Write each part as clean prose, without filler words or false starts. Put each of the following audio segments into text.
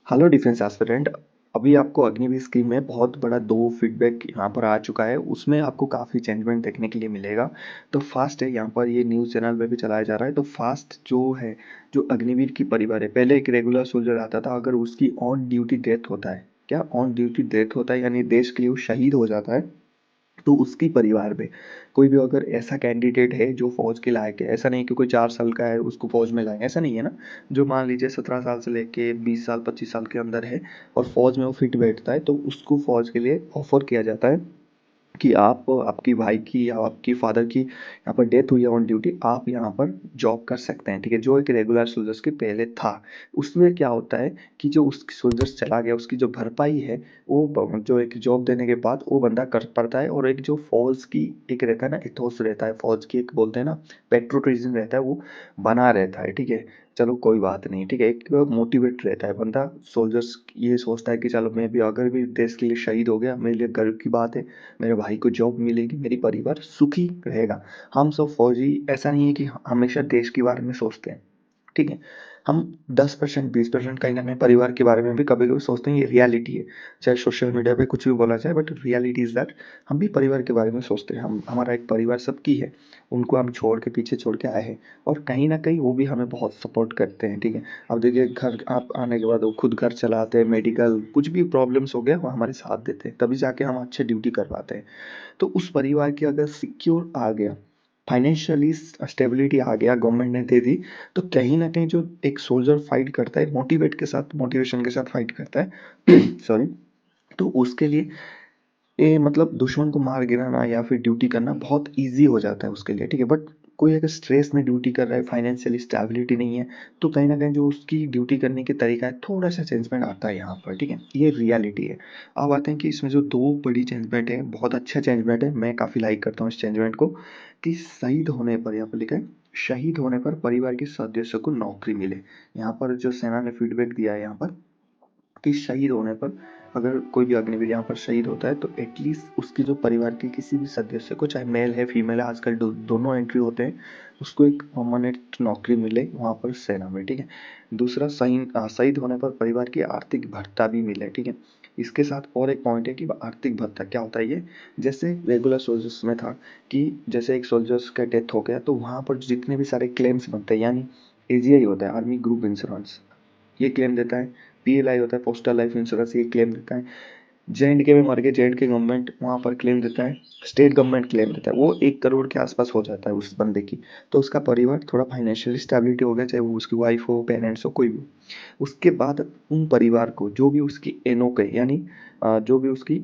Hello defence aspirant. अभी आपको Agniveer scheme में बहुत बड़ा 2 फीडबैक यहाँ पर आ चुका है, उसमें आपको काफ़ी चेंजमेंट देखने के लिए मिलेगा। तो फास्ट है, यहाँ पर ये न्यूज़ चैनल पे भी चलाया जा रहा है। तो फास्ट जो है, जो अग्निवीर की परिवार है, पहले एक रेगुलर सोल्जर आता था, अगर उसकी ऑन ड्यूटी डेथ होता है, क्या ऑन ड्यूटी डेथ होता है यानी देश के लिए वो शहीद हो जाता है, तो उसकी परिवार में कोई भी अगर ऐसा कैंडिडेट है जो फौज के लायक है, ऐसा नहीं कि कोई 4 साल का है उसको फौज में लाएं, ऐसा नहीं है ना। जो मान लीजिए 17 साल से लेके 20 साल 25 साल के अंदर है और फौज में वो फिट बैठता है, तो उसको फौज के लिए ऑफर किया जाता है कि आप आपकी भाई की या आपकी फादर की यहाँ पर डेथ हुई है ऑन ड्यूटी, आप यहाँ पर जॉब कर सकते हैं, ठीक है। जो एक रेगुलर सोल्जर्स के पहले था, उसमें क्या होता है कि जो उस सोल्जर्स चला गया उसकी जो भरपाई है, वो जो एक जॉब देने के बाद वो बंदा कर पड़ता है। और एक जो फौज की एक रहता है ना, इथोस रहता है फौज की, एक बोलते हैं ना पेट्रोटिज्म रहता है, वो बना रहता है, ठीक है। चलो कोई बात नहीं, ठीक है। एक मोटिवेट रहता है बंदा, सोल्जर्स ये सोचता है कि चलो मैं भी अगर भी देश के लिए शहीद हो गया, मेरे लिए गर्व की बात है, मेरे भाई को जॉब मिलेगी, मेरी परिवार सुखी रहेगा। हम सब फौजी ऐसा नहीं है कि हमेशा देश के बारे में सोचते हैं, ठीक है। हम 10% 20% कहीं ना कहीं परिवार के बारे में भी कभी कभी सोचते हैं, ये रियलिटी है। चाहे सोशल मीडिया पे कुछ भी बोला जाए, बट रियलिटी इज दैट हम भी परिवार के बारे में सोचते हैं। हम हमारा एक परिवार सबकी है, उनको हम छोड़ के पीछे छोड़ के आए हैं, और कहीं ना कहीं वो भी हमें बहुत सपोर्ट करते हैं, ठीक है। अब देखिए, घर आप आने के बाद वो खुद घर चलाते हैं, मेडिकल कुछ भी प्रॉब्लम्स हो गया वो हमारे साथ देते हैं, तभी जाके हम अच्छे ड्यूटी कर पाते हैं। तो उस परिवार की अगर सिक्योर आ गया, फाइनेंशियली स्टेबिलिटी आ गया, गवर्नमेंट ने दे दी, तो कहीं ना कहीं जो एक सोल्जर फाइट करता है मोटिवेट के साथ, मोटिवेशन के साथ फाइट करता है सॉरी, तो उसके लिए ये मतलब दुश्मन को मार गिराना या फिर ड्यूटी करना बहुत ईजी हो जाता है उसके लिए, ठीक है। बट कोई अगर स्ट्रेस में ड्यूटी कर रहा है, फाइनेंशियली स्टेबिलिटी नहीं है, तो कहीं ना कहीं जो उसकी ड्यूटी करने के तरीका है, थोड़ा सा चेंजमेंट आता है यहाँ पर, ठीक है। ये रियलिटी है। अब आते हैं कि इसमें जो 2 बड़ी चेंजमेंट है, बहुत अच्छा चेंजमेंट है, मैं काफ़ी लाइक करता हूँ इस चेंजमेंट को, कि शहीद होने पर, यहाँ पर लिखा है शहीद होने पर परिवार के सदस्यों को नौकरी मिले। यहाँ पर जो सेना ने फीडबैक दिया है यहाँ पर, कि शहीद होने पर, अगर कोई भी अग्निवीर यहाँ पर शहीद होता है, तो एटलीस्ट उसके जो परिवार के किसी भी सदस्य को, चाहे मेल है फीमेल है, आजकल दोनों एंट्री होते हैं, उसको एक परमानेंट नौकरी मिले वहाँ पर सेना में, ठीक है। दूसरा, शहीद होने पर परिवार की आर्थिक भत्ता भी मिले, ठीक है। इसके साथ और एक पॉइंट है कि आर्थिक भत्ता क्या होता है ये, जैसे रेगुलर सोल्जर्स में था कि जैसे एक सोल्जर्स का डेथ हो गया तो वहाँ पर जितने भी सारे क्लेम्स बनते हैं, यानी एजीआई होता है, आर्मी ग्रुप इंश्योरेंस, ये क्लेम देता है। पीएलआई होता है, पोस्टल लाइफ इंश्योरेंस, ये क्लेम देता है। जे में मर गए, जे गवर्नमेंट वहाँ पर क्लेम देता है। स्टेट गवर्नमेंट क्लेम देता है, वो 1 करोड़ के आसपास हो जाता है उस बंदे की। तो उसका परिवार थोड़ा फाइनेंशियली स्टेबिलिटी हो गया, चाहे वो उसकी वाइफ हो, पेरेंट्स हो, कोई भी। उसके बाद उन परिवार को जो भी उसकी एनओ के, यानी जो भी उसकी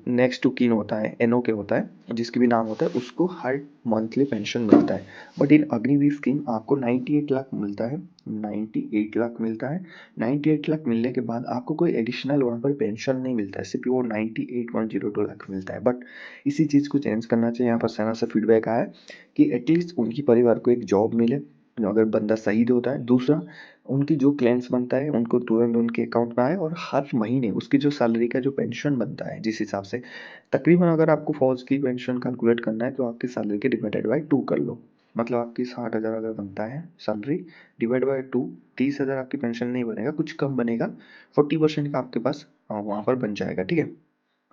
नेक्स्ट टू कीन होता है, एनओ के होता है, जिसकी भी नाम होता है, उसको हर मंथली पेंशन मिलता है। बट इन अग्निवीर स्कीम आपको 98 लाख मिलता है, 98 लाख मिलता है। 98 लाख मिलने के बाद आपको कोई एडिशनल वहाँ पर पेंशन नहीं मिलता है, सिर्फ वो 98.02 लाख मिलता है। बट इसी चीज़ को चेंज करना चाहिए। यहाँ पर सेना से फीडबैक आया है कि एटलीस्ट उनकी परिवार को एक जॉब मिले अगर बंदा शहीद होता है। दूसरा, उनकी जो क्लेम्स बनता है उनको तुरंत उनके अकाउंट में आए, और हर महीने उसकी जो सैलरी का जो पेंशन बनता है, जिस हिसाब से तकरीबन, अगर आपको फौज की पेंशन कैलकुलेट करना है तो आपकी सैलरी के डिवाइडेड बाई 2 कर लो। मतलब आपकी 60,000 अगर बनता है सैलरी, डिवाइड बाई 2, 30,000 आपकी पेंशन नहीं बनेगा, कुछ कम बनेगा। 40% का आपके पास वहाँ पर बन जाएगा, ठीक है।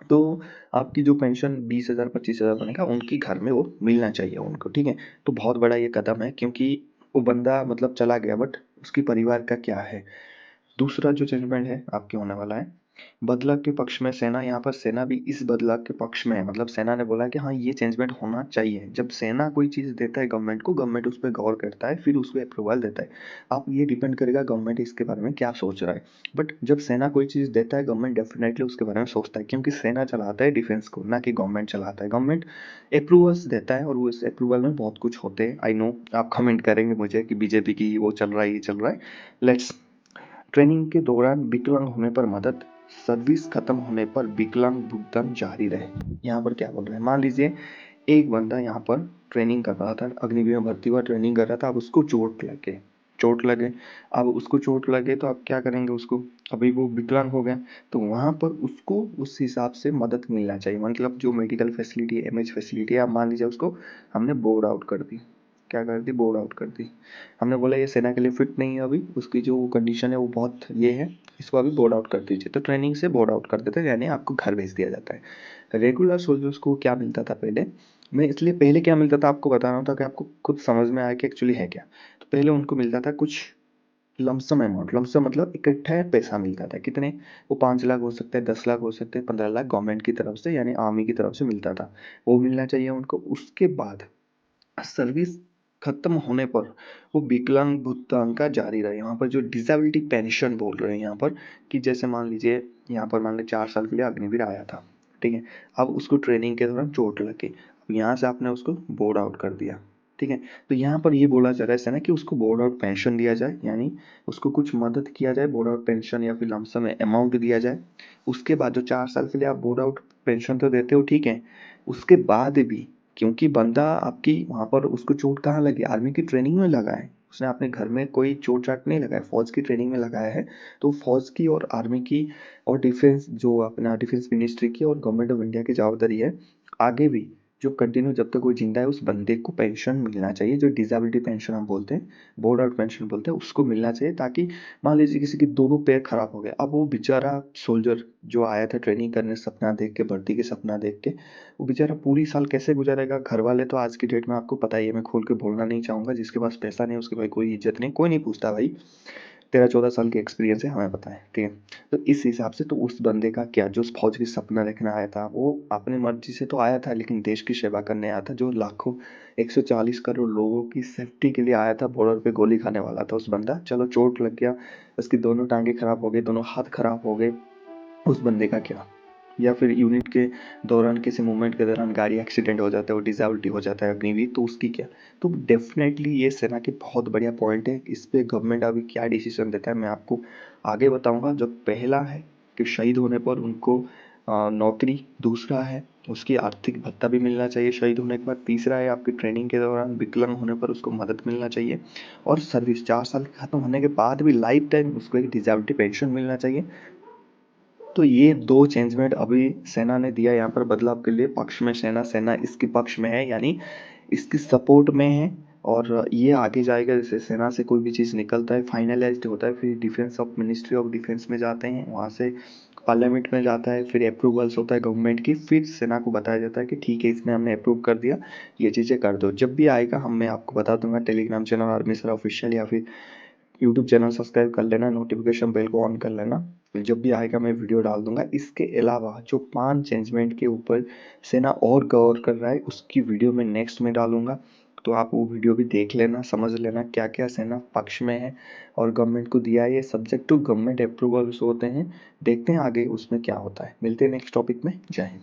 तो आपकी जो पेंशन 20,000 25,000 बनेगा, उनकी घर में वो मिलना चाहिए उनको, ठीक है। तो बहुत बड़ा ये कदम है, क्योंकि वो बंदा मतलब चला गया, बट उसके परिवार का क्या है। दूसरा जो चेंजमेंट है आपके होने वाला है, बदलाव के पक्ष में सेना। यहाँ पर सेना भी इस बदलाव के पक्ष में है, मतलब सेना ने बोला कि हाँ ये चेंजमेंट होना चाहिए। जब सेना कोई चीज़ देता है गवर्नमेंट को, गवर्नमेंट उस पर गौर करता है, फिर उस पर अप्रूवल देता है। आप ये डिपेंड करेगा गवर्नमेंट इसके बारे में क्या सोच रहा है। बट जब सेना कोई चीज़ देता है, गवर्नमेंट डेफिनेटली उसके बारे में सोचता है, क्योंकि सेना चलाता है डिफेंस को, ना कि गवर्नमेंट चलाता है। गवर्नमेंट अप्रूवल्स देता है, और वो इस अप्रूवल में बहुत कुछ होते हैं। आई नो आप कमेंट करेंगे मुझे कि बीजेपी की वो चल रहा है, ये चल रहा है। लेट्स, ट्रेनिंग के दौरान विकलांग होने पर मदद, सर्विस खत्म होने पर विकलांग भुगतान जारी रहे। यहाँ पर क्या बोल रहे हैं, मान लीजिए एक बंदा यहाँ पर ट्रेनिंग कर रहा था, अग्निवीर में भर्ती हुआ, ट्रेनिंग कर रहा था, अब उसको चोट लगे। अब उसको चोट लगे तो आप क्या करेंगे उसको, अभी वो विकलांग हो गया, तो वहाँ पर उसको उस हिसाब से मदद मिलना चाहिए। मतलब जो मेडिकल फैसिलिटी, एमएच फैसिलिटी, आप मान लीजिए उसको हमने बोर्ड आउट कर दी, क्या कर दी, बोर्ड आउट कर दी। हमने बोला ये सेना के लिए फिट नहीं है, अभी उसकी जो कंडीशन है वो बहुत ये है, इसको अभी बोर्ड आउट कर दीजिए, तो ट्रेनिंग से बोर्ड आउट कर देते हैं, यानी आपको घर भेज दिया जाता है। रेगुलर सोल्जर्स को क्या मिलता था पहले, मैं इसलिए पहले क्या मिलता था आपको बता रहा हूँ ताकि आपको खुद समझ में आए कि एक्चुअली है क्या। तो पहले उनको मिलता था कुछ लमसम अमाउंट, लमसम मतलब इकट्ठा पैसा मिलता था। कितने, वो 5 लाख हो सकते हैं, 10 लाख हो सकते हैं, 15 लाख गवर्नमेंट की तरफ से यानी आर्मी की तरफ से मिलता था, वो मिलना चाहिए उनको। उसके बाद सर्विस खत्म होने पर वो विकलांग भुगतान का जारी रहे। यहाँ पर जो डिसेबिलिटी पेंशन बोल रहे हैं यहाँ पर, कि जैसे मान लीजिए यहाँ पर मान लीजिए 4 साल के लिए अग्निवीर आया था, ठीक है, अब उसको ट्रेनिंग के दौरान चोट लगी, अब यहाँ से आपने उसको बोर्ड आउट कर दिया, ठीक है, तो यहाँ पर ये बोला जा रहा है ना कि उसको बोर्ड आउट पेंशन दिया जाए, यानी उसको कुछ मदद किया जाए, बोर्ड आउट पेंशन या फिर लमसम अमाउंट दिया जाए। उसके बाद जो 4 साल के लिए आप बोर्ड आउट पेंशन तो देते हो, ठीक है, उसके बाद भी क्योंकि बंदा आपकी वहाँ पर उसको चोट कहाँ लगी, आर्मी की ट्रेनिंग में लगा है, उसने अपने घर में कोई चोट चाट नहीं लगाया, फौज की ट्रेनिंग में लगाया है, तो फौज की और आर्मी की और डिफेंस जो अपना डिफेंस मिनिस्ट्री की और गवर्नमेंट ऑफ इंडिया की जवाबदारी है आगे भी, जो कंटिन्यू जब तक कोई जिंदा है उस बंदे को पेंशन मिलना चाहिए, जो डिसेबिलिटी पेंशन हम बोलते हैं, बोर्ड आउट पेंशन बोलते हैं, उसको मिलना चाहिए। ताकि मान लीजिए किसी के दोनों पैर खराब हो गए, अब वो बेचारा सोल्जर जो आया था ट्रेनिंग करने सपना देख के, भर्ती के सपना देख के, वो बेचारा पूरी साल कैसे गुजारेगा। घर वाले तो आज की डेट में आपको पता ही है, मैं खोल के बोलना नहीं चाहूँगा, जिसके पास पैसा नहीं उसके भाई कोई इज्जत नहीं, कोई नहीं पूछता भाई, 13-14 साल की एक्सपीरियंस है हमें पता है, ठीक है। तो इस हिसाब से तो उस बंदे का क्या, जो फौज की सपना देखने आया था, वो अपनी मर्जी से तो आया था लेकिन देश की सेवा करने आया था, जो लाखों 140 करोड़ लोगों की सेफ्टी के लिए आया था, बॉर्डर पे गोली खाने वाला था उस बंदा। चलो चोट लग गया, उसकी दोनों टांगे खराब हो गई, दोनों हाथ खराब हो गए, उस बंदे का क्या। या फिर यूनिट के दौरान किसी मूवमेंट के दौरान गाड़ी एक्सीडेंट हो जाता है, वो डिसेबिलिटी हो जाता है अग्निवीर, तो उसकी क्या। तो डेफिनेटली ये सेना की बहुत बढ़िया पॉइंट है, इस पे गवर्नमेंट अभी क्या डिसीजन देता है मैं आपको आगे बताऊंगा। जो पहला है कि शहीद होने पर उनको नौकरी, दूसरा है उसकी आर्थिक भत्ता भी मिलना चाहिए शहीद होने के बाद, तीसरा है आपकी ट्रेनिंग के दौरान विकलांग होने पर उसको मदद मिलना चाहिए, और सर्विस 4 साल खत्म होने के बाद भी लाइफ टाइम उसको एक डिसेबिलिटी पेंशन मिलना चाहिए। तो ये दो चेंजमेंट अभी सेना ने दिया यहाँ पर बदलाव के लिए पक्ष में, सेना सेना इसके पक्ष में है, यानी इसकी सपोर्ट में है। और ये आगे जाएगा, जैसे सेना से कोई भी चीज़ निकलता है फाइनलाइज्ड होता है, फिर defence of ministry of defence में जाते हैं, वहाँ से पार्लियामेंट में जाता है, फिर अप्रूवल्स होता है गवर्नमेंट की, फिर सेना को बताया जाता है कि ठीक है इसमें हमने अप्रूव कर दिया, ये चीज़ें कर दो। जब भी आएगा हम मैं आपको बता दूंगा, Telegram channel army sir official या फिर यूट्यूब चैनल सब्सक्राइब कर लेना, नोटिफिकेशन बेल को ऑन कर लेना, फिर जब भी आएगा मैं वीडियो डाल दूंगा। इसके अलावा जो 5 चेंजमेंट के ऊपर सेना और गौर कर रहा है उसकी वीडियो मैं नेक्स्ट में डालूंगा, तो आप वो वीडियो भी देख लेना, समझ लेना क्या क्या सेना पक्ष में है और गवर्नमेंट को दिया है, ये सब्जेक्ट टू गवर्नमेंट अप्रूवल्स होते हैं। देखते हैं आगे उसमें क्या होता है, मिलते हैं नेक्स्ट टॉपिक में, जय हिंद।